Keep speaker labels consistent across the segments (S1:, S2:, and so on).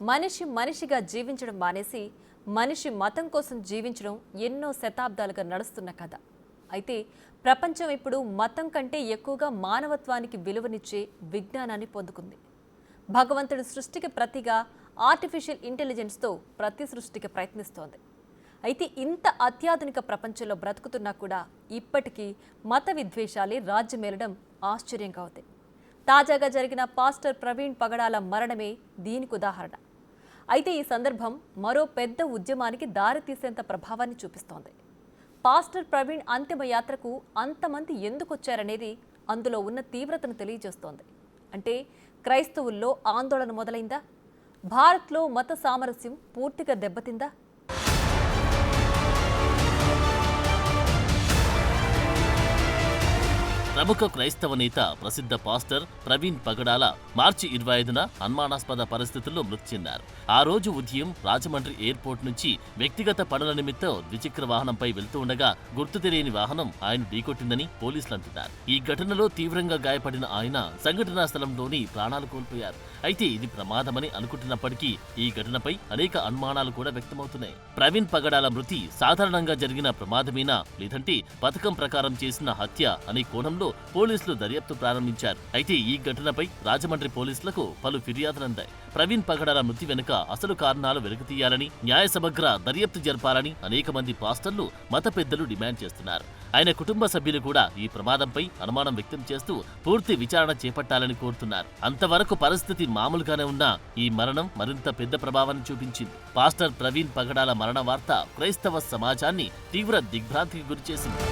S1: మనిషి మనిషిగా జీవించడం మానేసి మనిషి మతం కోసం జీవించడం ఎన్నో శతాబ్దాలుగా నడుస్తున్న కథ. అయితే ప్రపంచం ఇప్పుడు మతం కంటే ఎక్కువగా మానవత్వానికి విలువనిచ్చే విజ్ఞానాన్ని పొందుకుంది. భగవంతుడి సృష్టికి ప్రతిగా ఆర్టిఫిషియల్ ఇంటెలిజెన్స్తో ప్రతి సృష్టికి ప్రయత్నిస్తోంది. అయితే ఇంత అత్యాధునిక ప్రపంచంలో బ్రతుకుతున్నా కూడా ఇప్పటికీ మత విద్వేషాలే రాజ్యమేలడం ఆశ్చర్యంగా ఉంది. తాజాగా జరిగిన పాస్టర్ ప్రవీణ్ పగడాల మరణమే దీనికి ఉదాహరణ. అయితే ఈ సందర్భం మరో పెద్ద ఉద్యమానికి దారితీసేంత ప్రభావాన్ని చూపిస్తోంది. పాస్టర్ ప్రవీణ్ అంతిమ యాత్రకు అంతమంది ఎందుకు వచ్చారనేది అందులో ఉన్న తీవ్రతను తెలియజేస్తోంది. అంటే క్రైస్తవుల్లో ఆందోళన మొదలైందా? భారత్లో మత సామరస్యం పూర్తిగా దెబ్బతిందా?
S2: ప్రముఖ క్రైస్తవ నేత ప్రసిద్ధ పాస్టర్ ప్రవీణ్ పగడాల మార్చి 25న అనుమానాస్పద పరిస్థితుల్లో మృతి చెందారు. ఆ రోజు ఉదయం రాజమండ్రి ఎయిర్పోర్ట్ నుంచి వ్యక్తిగత పనుల నిమిత్తం ద్విచక్ర వాహనంపై వెళ్తూ ఉండగా గుర్తు తెలియని వాహనం ఆయన ఢీకొట్టిందని పోలీసులు అంటున్నారు. ఈ ఘటనలో తీవ్రంగా గాయపడిన ఆయన సంఘటనా స్థలంలోని ప్రాణాలు కోల్పోయారు. అయితే ఇది ప్రమాదమని అనుకుంటున్నప్పటికీ ఈ ఘటనపై అనేక అనుమానాలు కూడా వ్యక్తమవుతున్నాయి. ప్రవీణ్ పగడాల మృతి సాధారణంగా జరిగిన ప్రమాదమేనా, లేదంటే పథకం ప్రకారం చేసిన హత్య అనే కోణంలో పోలీసులు దర్యాప్తు ప్రారంభించారు. అయితే ఈ ఘటనపై రాజమండ్రి పోలీసులకు పలు ఫిర్యాదులందాయి. ప్రవీణ్ పగడాల మృతి వెనుక అసలు కారణాలు వెలుగుతీయాలని, న్యాయ సమగ్ర దర్యాప్తు జరపాలని అనేక మంది పాస్టర్లు, మత పెద్దలు డిమాండ్ చేస్తున్నారు. ఆయన కుటుంబ సభ్యులు కూడా ఈ ప్రమాదంపై అనుమానం వ్యక్తం చేస్తూ పూర్తి విచారణ చేపట్టాలని కోరుతున్నారు. అంతవరకు పరిస్థితి మామూలుగానే ఉన్నా ఈ మరణం మరింత పెద్ద ప్రభావాన్ని చూపించింది. పాస్టర్ ప్రవీణ్ పగడాల మరణ వార్త క్రైస్తవ సమాజాన్ని తీవ్ర దిగ్భ్రాంతికి గురిచేసింది.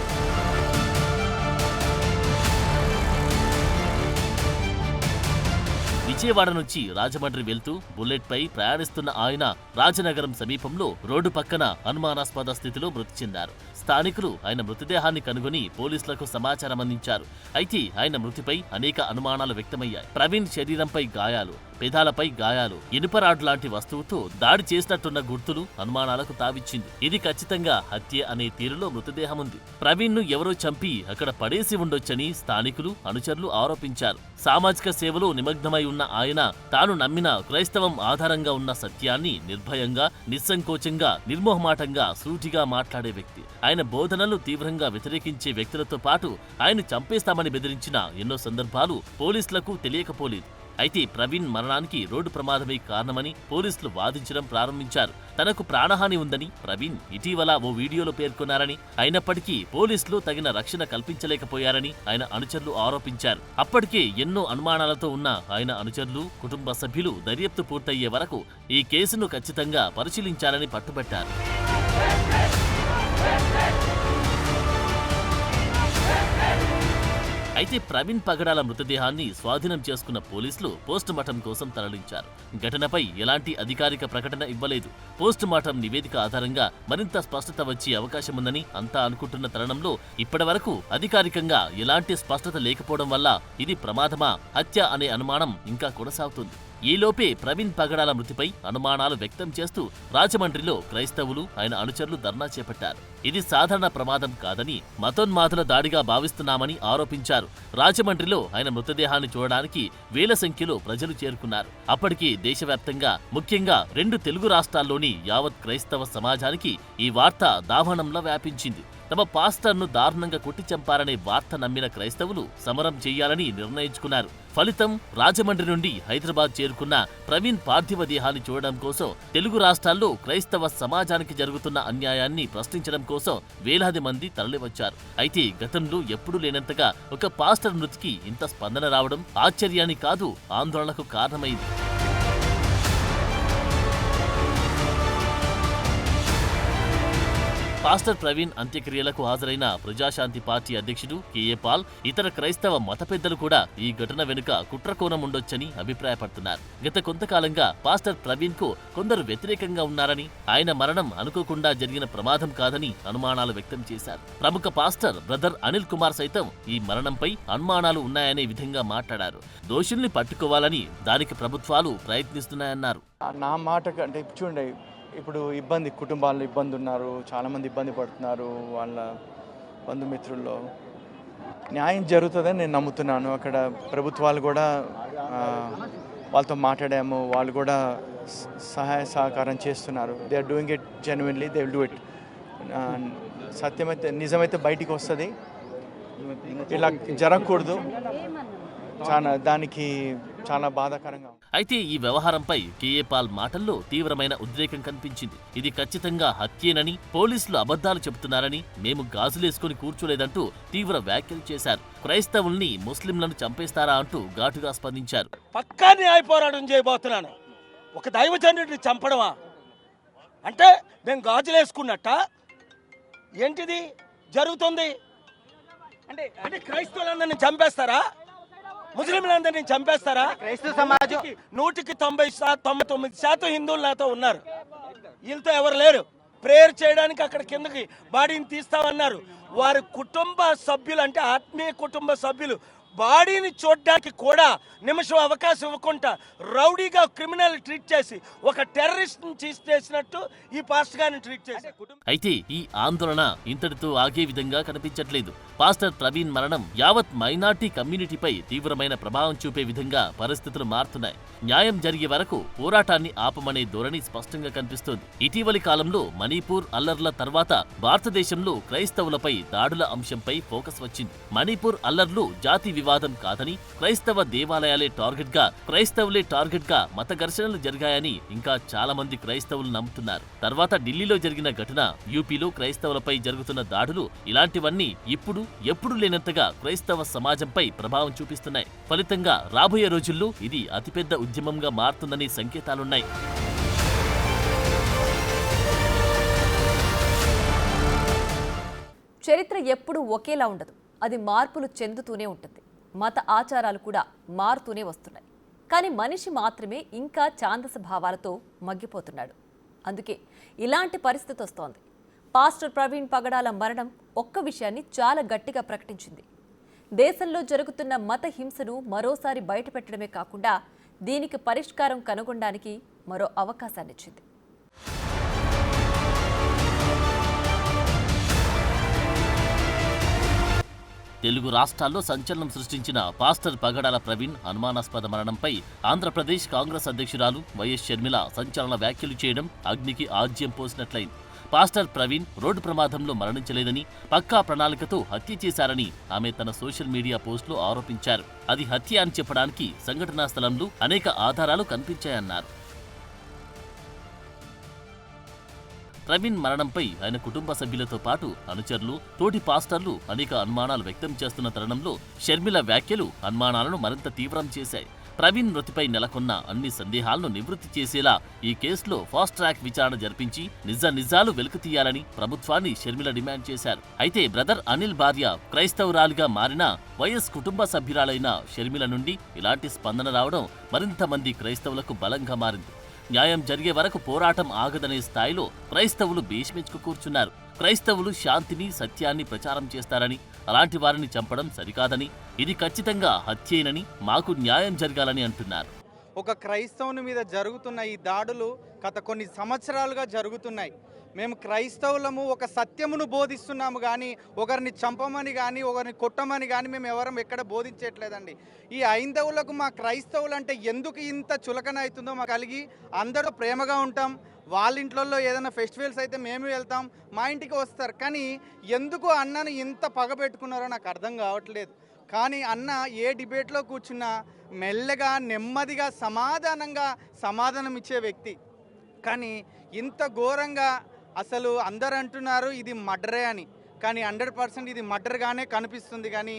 S2: విజయవాడ నుంచి రాజమండ్రి వెళ్తూ బుల్లెట్ పై ప్రయాణిస్తున్న ఆయన రాజనగరం సమీపంలో రోడ్డు పక్కన అనుమానాస్పద స్థితిలో మృతి చెందారు. స్థానికులు ఆయన మృతదేహాన్ని కనుగొని పోలీసులకు సమాచారం అందించారు. అయితే ఆయన మృతిపై అనేక అనుమానాలు వ్యక్తమయ్యాయి. ప్రవీణ్ శరీరంపై గాయాలు, పెదాలపై గాయాలు, ఇనుపరాడ్ లాంటి వస్తువుతో దాడి చేసినట్టున్న గుర్తులు అనుమానాలకు తావిచ్చింది. ఇది ఖచ్చితంగా హత్య అనే తీరులో మృతదేహం ఉంది. ప్రవీణ్ ను ఎవరో చంపి అక్కడ పడేసి ఉండొచ్చని స్థానికులు, అనుచరులు ఆరోపించారు. సామాజిక సేవలో నిమగ్నమై ఉన్న ఆయన తాను నమ్మిన క్రైస్తవం ఆధారంగా ఉన్న సత్యాన్ని నిర్భయంగా, నిస్సంకోచంగా, నిర్మోహమాటంగా, సూటిగా మాట్లాడే వ్యక్తి. ఆయన బోధనలు తీవ్రంగా వ్యతిరేకించే వ్యక్తులతో పాటు ఆయన చంపేస్తామని బెదిరించిన ఎన్నో సందర్భాలు పోలీసులకు తెలియకపోలేదు. అయితే ప్రవీణ్ మరణానికి రోడ్డు ప్రమాదమే కారణమని పోలీసులు వాదించడం ప్రారంభించారు. తనకు ప్రాణహాని ఉందని ప్రవీణ్ ఇటీవల ఓ వీడియోలో పేర్కొన్నారని, అయినప్పటికీ పోలీసులు తగిన రక్షణ కల్పించలేకపోయారని ఆయన అనుచరులు ఆరోపించారు. అప్పటికే ఎన్నో అనుమానాలతో ఉన్న ఆయన అనుచరులు, కుటుంబ సభ్యులు దర్యాప్తు పూర్తయ్యే వరకు ఈ కేసును ఖచ్చితంగా పరిశీలించాలని పట్టుబట్టారు. అయితే ప్రవీణ్ పగడాల మృతదేహాన్ని స్వాధీనం చేసుకున్న పోలీసులు పోస్టుమార్టం కోసం తరలించారు. ఘటనపై ఎలాంటి అధికారిక ప్రకటన ఇవ్వలేదు. పోస్టుమార్టం నివేదిక ఆధారంగా మరింత స్పష్టత వచ్చే అవకాశముందని అంతా అనుకుంటున్న తరుణంలో ఇప్పటివరకు అధికారికంగా ఎలాంటి స్పష్టత లేకపోవడం వల్ల ఇది ప్రమాదమా, హత్య అనే అనుమానం ఇంకా కొనసాగుతుంది. ఈలోపే ప్రవీణ్ పగడాల మృతిపై అనుమానాలు వ్యక్తం చేస్తూ రాజమండ్రిలో క్రైస్తవులు, ఆయన అనుచరులు ధర్నా చేపట్టారు. ఇది సాధారణ ప్రమాదం కాదని, మతోన్మాదుల దాడిగా భావిస్తున్నామని ఆరోపించారు. రాజమండ్రిలో ఆయన మృతదేహాన్ని చూడడానికి వేల సంఖ్యలో ప్రజలు చేరుకున్నారు. అప్పటికి దేశవ్యాప్తంగా, ముఖ్యంగా 2 తెలుగు రాష్ట్రాల్లోని యావత్ క్రైస్తవ సమాజానికి ఈ వార్త దావానంలా వ్యాపించింది. తమ పాస్టర్ను దారుణంగా కొట్టి చంపారనే వార్త నమ్మిన క్రైస్తవులు సమరం చేయాలని నిర్ణయించుకున్నారు. ఫలితం రాజమండ్రి నుండి హైదరాబాద్ చేరుకున్న ప్రవీణ్ పార్థివ దేహాన్ని చూడడం కోసం, తెలుగు రాష్ట్రాల్లో క్రైస్తవ సమాజానికి జరుగుతున్న అన్యాయాన్ని ప్రశ్నించడం కోసం వేలాది మంది తరలివచ్చారు. అయితే గతంలో ఎప్పుడూ లేనంతగా ఒక పాస్టర్ మృతికి ఇంత స్పందన రావడం ఆశ్చర్యానికి కాదు, ఆందోళనకు కారణమైంది. పాస్టర్ ప్రవీణ్ అంత్యక్రియలకు హాజరైన ప్రజాశాంతి పార్టీ అధ్యక్షుడు కెఏ పాల్, ఇతర క్రైస్తవ మత పెద్దలు కూడా ఈ ఘటన వెనుక కుట్రకోణం ఉండొచ్చని అభిప్రాయపడుతున్నారు. గత కొంతకాలంగా పాస్టర్ ప్రవీణ్ కు కొందరు వ్యతిరేకంగా ఉన్నారని, ఆయన మరణం అనుకోకుండా జరిగిన ప్రమాదం కాదని అనుమానాలు వ్యక్తం చేశారు. ప్రముఖ పాస్టర్ బ్రదర్ అనిల్ కుమార్ సైతం ఈ మరణంపై అనుమానాలు ఉన్నాయనే విధంగా మాట్లాడారు. దోషుల్ని పట్టుకోవాలని దానికి ప్రభుత్వాలు ప్రయత్నిస్తున్నాయన్నారు.
S3: నా మాట కంటే చూడండి, ఇప్పుడు కుటుంబాల్లో ఇబ్బంది ఉన్నారు, చాలామంది ఇబ్బంది పడుతున్నారు. వాళ్ళ బంధుమిత్రుల్లో న్యాయం జరుగుతుందని నేను నమ్ముతున్నాను. అక్కడ ప్రభుత్వాలు కూడా వాళ్ళతో మాట్లాడాము, వాళ్ళు కూడా సహాయ సహకారం చేస్తున్నారు. They are doing it genuinely, they will do it. సత్యమైతే నిజమైతే బయటికి వస్తుంది. ఇలా జరగకూడదు. దానికి చాలా బాధాకరంగా.
S2: అయితే ఈ వ్యవహారంపై కేఏ పాల్ మాటల్లో తీవ్రమైన ఉద్రేకం కనిపించింది. ఇది ఖచ్చితంగా హత్యేనని, పోలీసులు అబద్ధాలు చెబుతున్నారని, మేము గాజులేసుకుని కూర్చోలేదంటూ తీవ్ర వ్యాఖ్యలు చేశారు. క్రైస్తవుల్ని ముస్లింలను చంపేస్తారా అంటూ ఘాటుగా స్పందించారు.
S4: పక్కా న్యాయ పోరాటం చేయబోతున్నాను. ఒక దైవజనుడిని చంపడమా అంటే మేము గాజులేసుకున్నట్ట ఏంటిది జరుగుతుంది? అంటే క్రైస్తవులందరినీ చంపేస్తారా? ముస్లింలందరినీ చంపేస్తారా?
S5: క్రైస్తవ సమాజం
S4: 100కి 99% హిందువులు నాతో ఉన్నారు. వీళ్ళతో ఎవరు లేరు. ప్రేయర్ చేయడానికి అక్కడ కిందకి బాడీని తీస్తామన్నారు. వారి కుటుంబ సభ్యులు, అంటే ఆత్మీయ కుటుంబ సభ్యులు బాడీని చూడడానికి కూడా నిమిషం అవకాశం ఇవ్వకుండా రౌడీగా క్రిమినల్ ట్రీట్ చేసి ఒక టెర్రరిస్ట్ చేసినట్టు ఈ పాస్టర్ గారిని ట్రీట్ చేసి.
S2: అయితే ఈ ఆందోళన ఇంతటితో ఆగే విధంగా కనిపించట్లేదు. పాస్టర్ ప్రవీణ్ మరణం యావత్ మైనార్టీ కమ్యూనిటీపై తీవ్రమైన ప్రభావం చూపే విధంగా పరిస్థితులు మారుతున్నాయి. న్యాయం జరిగే వరకు పోరాటాన్ని ఆపమనే ధోరణి స్పష్టంగా కనిపిస్తోంది. ఇటీవలి కాలంలో మణిపూర్ అల్లర్ల తర్వాత భారతదేశంలో క్రైస్తవులపై దాడుల అంశంపై ఫోకస్ వచ్చింది. మణిపూర్ అల్లర్లు జాతి వివాదం కాదని, క్రైస్తవ దేవాలయాలే క్రైస్తవులే టార్గెట్ గా మత ఘర్షణలు జరిగాయని ఇంకా చాలా మంది క్రైస్తవులు నమ్ముతున్నారు. తర్వాత ఢిల్లీలో జరిగిన ఘటన, యూపీలో క్రైస్తవులపై జరుగుతున్న దాడులు, ఇలాంటివన్నీ ఎప్పుడు లేనంతగా క్రైస్తవ సమాజంపై ప్రభావం చూపిస్తున్నాయి. ఫలితంగా రాబోయే రోజుల్లో ఇది అతిపెద్ద ఉద్యమంగా మారుతుందనే సంకేతాలున్నాయి.
S1: చరిత్ర ఎప్పుడూ ఒకేలా ఉండదు. అది మార్పులు చెందుతూనే ఉంటుంది. మత ఆచారాలు కూడా మారుతూనే వస్తున్నాయి. కానీ మనిషి మాత్రమే ఇంకా ఛాందస భావాలతో మగ్గిపోతున్నాడు. అందుకే ఇలాంటి పరిస్థితి వస్తోంది. పాస్టర్ ప్రవీణ్ పగడాల మరణం ఒక్క విషయాన్ని చాలా గట్టిగా ప్రకటించింది. దేశంలో జరుగుతున్న మత హింసను మరోసారి బయటపెట్టడమే కాకుండా దీనికి పరిష్కారం కనుగొనడానికి మరో అవకాశాన్నిచ్చింది.
S2: తెలుగు రాష్ట్రాల్లో సంచలనం సృష్టించిన పాస్టర్ పగడాల ప్రవీణ్ అనుమానాస్పద మరణంపై ఆంధ్రప్రదేశ్ కాంగ్రెస్ అధ్యక్షురాలు వైఎస్ షర్మిల సంచలన వ్యాఖ్యలు చేయడం అగ్నికి ఆజ్యం పోసినట్లయింది. పాస్టర్ ప్రవీణ్ రోడ్డు ప్రమాదంలో మరణించలేదని, పక్కా ప్రణాళికతో హత్య చేశారని ఆమె తన సోషల్ మీడియా పోస్టులో ఆరోపించారు. అది హత్య అని చెప్పడానికి సంఘటనా స్థలంలో అనేక ఆధారాలు కనిపించాయన్నారు. ప్రవీణ్ మరణంపై ఆయన కుటుంబ సభ్యులతో పాటు అనుచరులు, తోటి పాస్టర్లు అనేక అనుమానాలు వ్యక్తం చేస్తున్న తరుణంలో షర్మిల వ్యాఖ్యలు అనుమానాలను మరింత తీవ్రం చేశాయి. ప్రవీణ్ మృతిపై నెలకొన్న అన్ని సందేహాలను నివృత్తి చేసేలా ఈ కేసులో ఫాస్ట్ ట్రాక్ విచారణ జరిపించి నిజాలు వెలుకుతీయాలని ప్రభుత్వాన్ని షర్మిల డిమాండ్ చేశారు. అయితే బ్రదర్ అనిల్ భార్య క్రైస్తవురాలిగా మారిన వైఎస్ కుటుంబ సభ్యురాలైన షర్మిల నుండి ఇలాంటి స్పందన రావడం మరింత మంది క్రైస్తవులకు బలంగా మారింది. న్యాయం జరిగే వరకు పోరాటం ఆగదనే స్థాయిలో క్రైస్తవులు భీష్మించుకు కూర్చున్నారు. క్రైస్తవులు శాంతిని, సత్యాన్ని ప్రచారం చేస్తారని, అలాంటి వారిని చంపడం సరికాదని, ఇది ఖచ్చితంగా హత్యేనని, మాకు న్యాయం జరగాలని అంటున్నారు.
S5: ఒక క్రైస్తవుని మీద జరుగుతున్న ఈ దాడులు గత కొన్ని సంవత్సరాలుగా జరుగుతున్నాయి. మేము క్రైస్తవులము ఒక సత్యమును బోధిస్తున్నాము కానీ ఒకరిని చంపమని కానీ ఒకరిని కొట్టమని కానీ మేము ఎవరం ఎక్కడ బోధించట్లేదండి. ఈ హైందవులకు మా క్రైస్తవులు అంటే ఎందుకు ఇంత చులకన అవుతుందో మాకు కలిగి అందరూ ప్రేమగా ఉంటాం. వాళ్ళ ఇంట్లో ఏదైనా ఫెస్టివల్స్ అయితే మేము వెళ్తాం, మా ఇంటికి వస్తారు. కానీ ఎందుకు అన్నను ఇంత పగబెట్టుకున్నారో నాకు అర్థం కావట్లేదు. కానీ అన్న ఏ డిబేట్లో కూర్చున్నా మెల్లగా నెమ్మదిగా సమాధానం ఇచ్చే వ్యక్తి. కానీ ఇంత ఘోరంగా అసలు అందరు అంటున్నారు ఇది మర్డరే అని, కానీ 100% ఇది మర్డర్గానే కనిపిస్తుంది. కానీ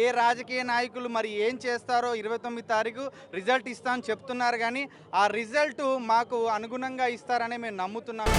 S5: ఏ రాజకీయ నాయకులు మరి ఏం చేస్తారో 29 తారీఖు రిజల్ట్ ఇస్తా అని చెప్తున్నారు. కానీ ఆ రిజల్ట్ మాకు అనుగుణంగా ఇస్తారని మేము నమ్ముతున్నాము.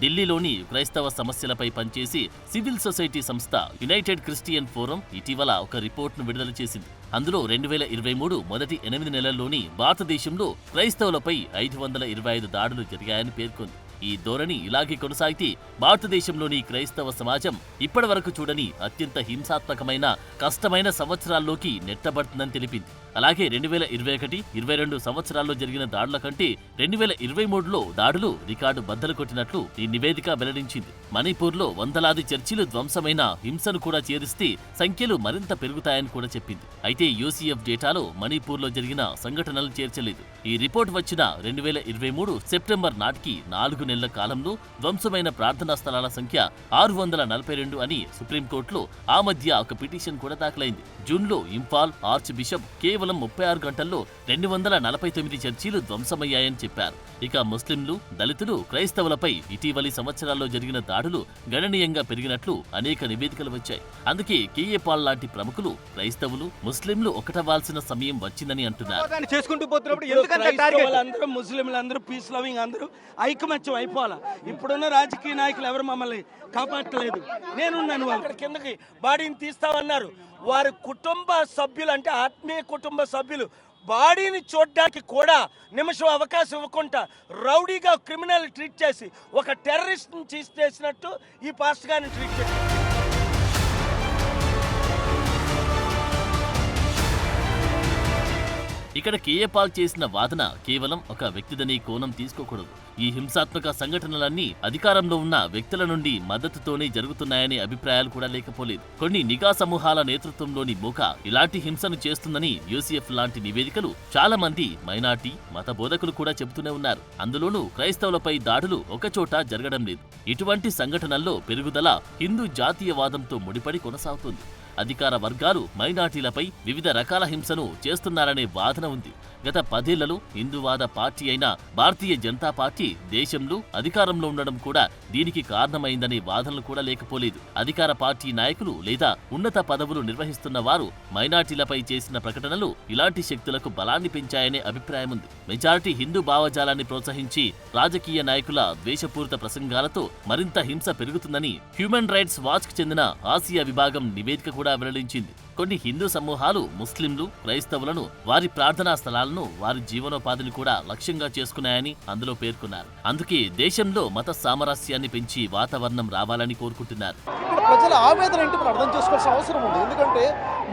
S2: ఢిల్లీలోని క్రైస్తవ సమస్యలపై పనిచేసి సివిల్ సొసైటీ సంస్థ యునైటెడ్ క్రిస్టియన్ ఫోరం ఇటీవల ఒక రిపోర్ట్ను విడుదల చేసింది. అందులో 2023 మొదటి 8 నెలల్లోని భారతదేశంలో క్రైస్తవులపై 525 దాడులు జరిగాయని పేర్కొంది. ఈ ధోరణి ఇలాగే కొనసాగితే భారతదేశంలోని క్రైస్తవ సమాజం ఇప్పటివరకు చూడని అత్యంత హింసాత్మకమైన కష్టమైన సంవత్సరాల్లోకి నెట్టబడుతుందని తెలిపింది. అలాగే 2021-22 సంవత్సరాల్లో జరిగిన దాడుల కంటే 2023లో దాడులు రికార్డు బద్దలు కొట్టినట్లు ఈ నివేదిక వెల్లడించింది. మణిపూర్లో వందలాది చర్చిలు ధ్వంసమైన హింసను కూడా చేరిస్తే సంఖ్యలు మరింత పెరుగుతాయని కూడా చెప్పింది. అయితే యూసీఎఫ్ డేటాలో మణిపూర్లో జరిగిన సంఘటనలు చేర్చలేదు. ఈ రిపోర్ట్ వచ్చిన 2023 సెప్టెంబర్ నాటికి 4 నెలల కాలంలో ధ్వంసమైన ప్రార్థనా స్థలాల సంఖ్య 642 అని సుప్రీంకోర్టులో ఆ మధ్య ఒక పిటిషన్ కూడా దాఖలైంది. జూన్లో ఇంఫాల్ ఆర్చ్ బిషప్ కేవలం 36 గంటల్లో 249 చర్చీలు ధ్వంసమయ్యాయని చెప్పారు. ఇక ముస్లింలు, దళితులు, క్రైస్తవులపై ఇటీవలి సంవత్సరాల్లో జరిగిన దాడులు గణనీయంగా పెరిగినట్లు అనేక నివేదికలు వచ్చాయి. అందుకే కేఏ పాల్ లాంటి ప్రముఖులు క్రైస్తవులు, ముస్లింలు ఒకటవ్వాల్సిన సమయం వచ్చిందని అంటున్నారు.
S4: క్రైస్తవులందరూ, ముస్లింలందరూ, పీస్ లవింగ్ అందరూ ఐకమత్యం అయిపోవాలా. ఇప్పుడున్న రాజకీయ నాయకులు ఎవరు మమ్మల్ని కాపాడలేదు. నేనున్నాను. అక్కడ కిందకి బాడీని తీస్తామన్నారు. వారి కుటుంబ సభ్యులు, అంటే ఆత్మీయ కుటుంబ సభ్యులు బాడీని చూడడానికి కూడా నిమిషం అవకాశం ఇవ్వకుండా రౌడీగా క్రిమినల్ ట్రీట్ చేసి ఒక టెర్రరిస్ట్ని చేసినట్టు ఈ పాస్టర్ గారిని ట్రీట్ చేశారు.
S2: ఇక్కడ కేఏ పాల్ చేసిన వాదన కేవలం ఒక వ్యక్తిదని కోణం తీసుకోకూడదు. ఈ హింసాత్మక సంఘటనలన్నీ అధికారంలో ఉన్న వ్యక్తుల నుండి మద్దతుతోనే జరుగుతున్నాయనే అభిప్రాయాలు కూడా లేకపోలేదు. కొన్ని నిఘా సమూహాల నేతృత్వంలోని మూక ఇలాంటి హింసను చేస్తుందని యూసీఎఫ్ లాంటి నివేదికలు చాలా మంది మైనార్టీ, మత బోధకులు కూడా చెబుతూనే ఉన్నారు. అందులోనూ క్రైస్తవులపై దాడులు ఒకచోట జరగడం లేదు. ఇటువంటి సంఘటనల్లో పెరుగుదల హిందూ జాతీయవాదంతో ముడిపడి కొనసాగుతుంది. అధికార వర్గాలు మైనార్టీలపై వివిధ రకాల హింసను చేస్తున్నారనే వాదన ఉంది. గత 10 ఏళ్లలో హిందూవాద పార్టీ అయిన భారతీయ జనతా పార్టీ దేశంలో అధికారంలో ఉండడం కూడా దీనికి కారణమైందనే వాదనలు కూడా లేకపోలేదు. అధికార పార్టీ నాయకులు లేదా ఉన్నత పదవులు నిర్వహిస్తున్న వారు మైనార్టీలపై చేసిన ప్రకటనలు ఇలాంటి శక్తులకు బలాన్ని పెంచాయనే అభిప్రాయం ఉంది. మెజారిటీ హిందూ భావజాలాన్ని ప్రోత్సహించి రాజకీయ నాయకుల ద్వేషపూరిత ప్రసంగాలతో మరింత హింస పెరుగుతుందని హ్యూమన్ రైట్స్ వాచ్కు చెందిన ఆసియా విభాగం నివేదిక కూడా వెల్లడించింది. కొన్ని హిందూ సమూహాలు ముస్లింలు, క్రైస్తవులను, వారి ప్రార్థనా స్థలాలను, వారి జీవనోపాధిని కూడా లక్ష్యంగా చేసుకున్నాయని అందులో పేర్కొన్నారు. అందుకే దేశంలో మత సామరస్యాన్ని పెంచి వాతావరణం రావాలని కోరుకుంటున్నారు.
S6: ఇక్కడ ప్రజల ఆవేదన ఏంటి మనం అర్థం చేసుకోవాల్సిన అవసరం ఉంది. ఎందుకంటే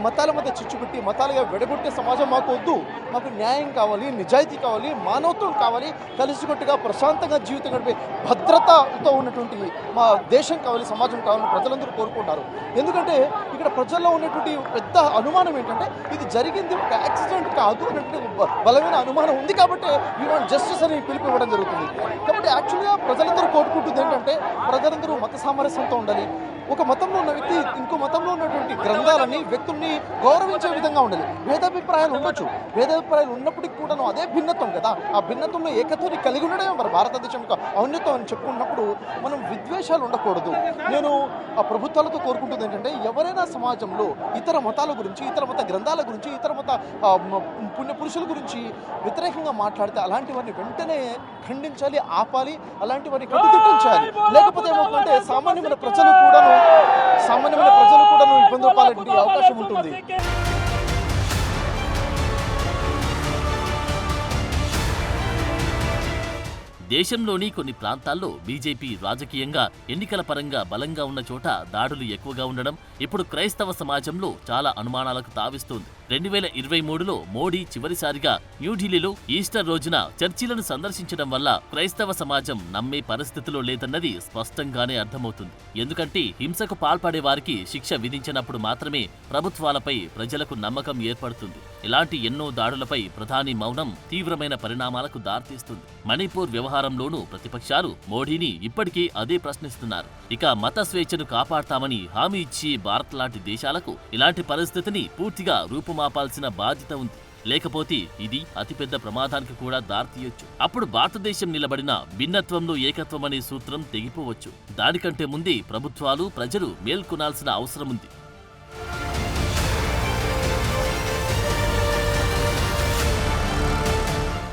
S6: మతాల మధ్య చిచ్చుపెట్టి మతాలుగా విడగొట్టే సమాజం మాకు వద్దు. మాకు న్యాయం కావాలి, నిజాయితీ కావాలి, మానవత్వం కావాలి, కలిసికట్టుగా ప్రశాంతంగా జీవితం గడిపే భద్రతతో ఉన్నటువంటి మా దేశం కావాలి, సమాజం కావాలని ప్రజలందరూ కోరుకుంటారు. ఎందుకంటే ఇక్కడ ప్రజల్లో ఉన్నటువంటి పెద్ద అనుమానం ఏంటంటే ఇది జరిగింది ఒక యాక్సిడెంట్ కాదు అన్నట్టు బలమైన అనుమానం ఉంది. కాబట్టి వీ వాంట్ జస్టిస్ అని పిలుపు ఇవ్వడం జరుగుతుంది. కాబట్టి యాక్చువల్గా ప్రజలందరూ కోరుకుంటుంది ఏంటంటే ప్రజలందరూ మత సామరస్యంతో ఉండాలి. ఒక మతంలో ఉన్న వ్యక్తి ఇంకో మతంలో ఉన్నటువంటి గ్రంథాలని, వ్యక్తుల్ని గౌరవించే విధంగా ఉండాలి. భేదాభిప్రాయాలు ఉండొచ్చు, భేదాభిప్రాయాలు ఉన్నప్పటికీ కూడాను అదే భిన్నత్వం కదా. ఆ భిన్నత్వంలో ఏకత్వాన్ని కలిగి ఉండడమే మరి భారతదేశం యొక్క ఔన్నత్యం అని చెప్పుకున్నప్పుడు మనం విద్వేషాలు ఉండకూడదు. నేను ఆ ప్రభుత్వాలతో కోరుకుంటుంది ఏంటంటే ఎవరైనా సమాజంలో ఇతర మతాల గురించి, ఇతర మత గ్రంథాల గురించి, ఇతర మత పుణ్యపురుషుల గురించి వ్యతిరేకంగా మాట్లాడితే అలాంటి వారిని వెంటనే ఖండించాలి, ఆపాలి, అలాంటి వారిని కట్టుదిట్టించాలి. లేకపోతే ఏమవుతుందంటే సామాన్యమైన ప్రజలు కూడాను ఇబ్బందులు పాలయ్యే అవకాశం ఉంటుంది.
S2: దేశంలోని కొన్ని ప్రాంతాల్లో బీజేపీ రాజకీయంగా ఎన్నికల పరంగా బలంగా ఉన్న చోట దాడులు ఎక్కువగా ఉండడం ఇప్పుడు క్రైస్తవ సమాజంలో చాలా అనుమానాలకు తావిస్తోంది. 2023లో మోడీ చివరిసారిగా న్యూఢిల్లీలో ఈస్టర్ రోజున చర్చిలను సందర్శించడం వల్ల క్రైస్తవ సమాజం నమ్మే పరిస్థితిలో లేదన్నది స్పష్టంగానే అర్థమవుతుంది. ఎందుకంటే హింసకు పాల్పడే వారికి శిక్ష విధించినప్పుడు మాత్రమే ప్రభుత్వాలపై ప్రజలకు నమ్మకం ఏర్పడుతుంది. ఇలాంటి ఎన్నో దాడులపై ప్రధాని మౌనం తీవ్రమైన పరిణామాలకు దారితీస్తుంది. మణిపూర్ వ్యవహారంలోనూ ప్రతిపక్షాలు మోడీని ఇప్పటికే అదే ప్రశ్నిస్తున్నారు. ఇక మత స్వేచ్ఛను కాపాడతామని హామీ ఇచ్చి భారత్ లాంటి దేశాలకు ఇలాంటి పరిస్థితిని పూర్తిగా రూపుమాపాల్సిన బాధ్యత ఉంది. లేకపోతే ఇది అతిపెద్ద ప్రమాదానికి కూడా దారితీయొచ్చు. అప్పుడు భారతదేశం నిలబడిన భిన్నత్వంలో ఏకత్వం అనే సూత్రం తెగిపోవచ్చు. దానికంటే ముందే ప్రభుత్వాలు, ప్రజలు మేల్కొనాల్సిన అవసరం ఉంది.